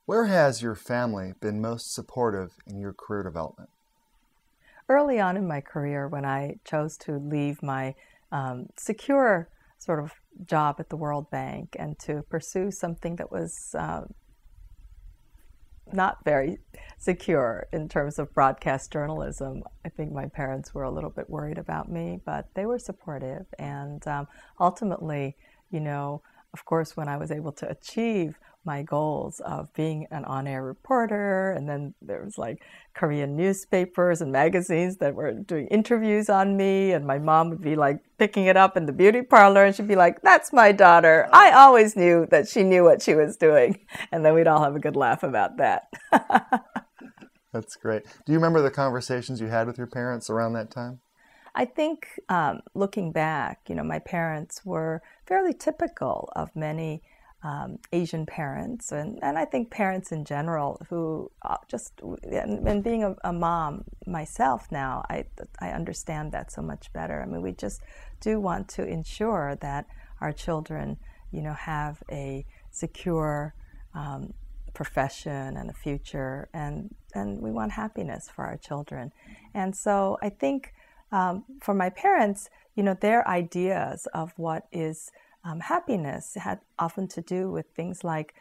Where has your family been most supportive in your career development? Early on in my career, when I chose to leave my secure sort of job at the World Bank and to pursue something that was not very secure in terms of broadcast journalism, I think my parents were a little bit worried about me, but they were supportive. And ultimately, of course, when I was able to achieve my goals of being an on-air reporter, and then there was like Korean newspapers and magazines that were doing interviews on me, and my mom would be like picking it up in the beauty parlor, and she'd be like, "That's my daughter. I always knew that she knew what she was doing." And then we'd all have a good laugh about that. That's great. Do you remember the conversations you had with your parents around that time? I think looking back, my parents were fairly typical of many Asian parents, and I think parents in general who and being a mom myself now, I understand that so much better. I mean, we just do want to ensure that our children, have a secure profession and a future, and we want happiness for our children. And so I think for my parents, their ideas of what is happiness had often to do with things like,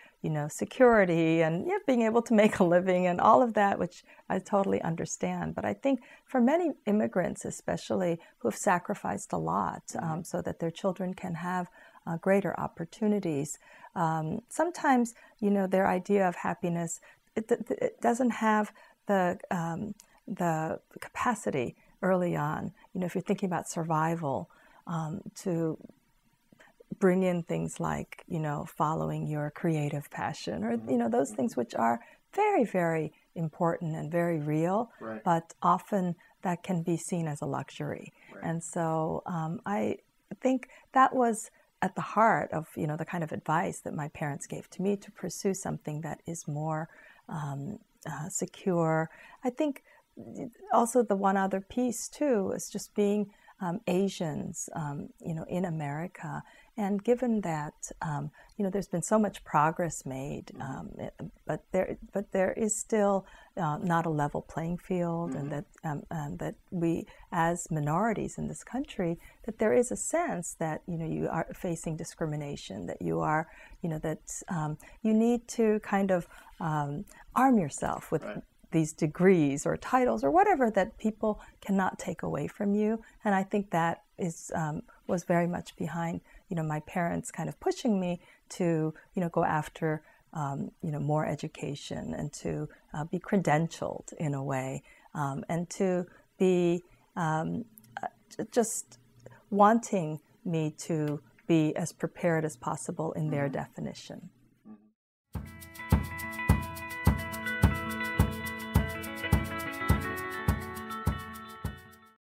security and being able to make a living and all of that, which I totally understand. But I think for many immigrants, especially who have sacrificed a lot so that their children can have greater opportunities, sometimes, their idea of happiness, it doesn't have the capacity early on, if you're thinking about survival, to bring in things like, following your creative passion or, those things which are very, very important and very real, right, but often that can be seen as a luxury. Right. And so I think that was at the heart of, the kind of advice that my parents gave to me to pursue something that is more secure. I think also the one other piece too is just being Asians, in America, and given that there's been so much progress made, but there is still not a level playing field, and that we as minorities in this country, that there is a sense that you are facing discrimination, that you are that you need to kind of arm yourself with, right, these degrees or titles or whatever that people cannot take away from you. And I think that was very much behind, my parents kind of pushing me to, go after, more education and to be credentialed in a way, and to be just wanting me to be as prepared as possible in their definition.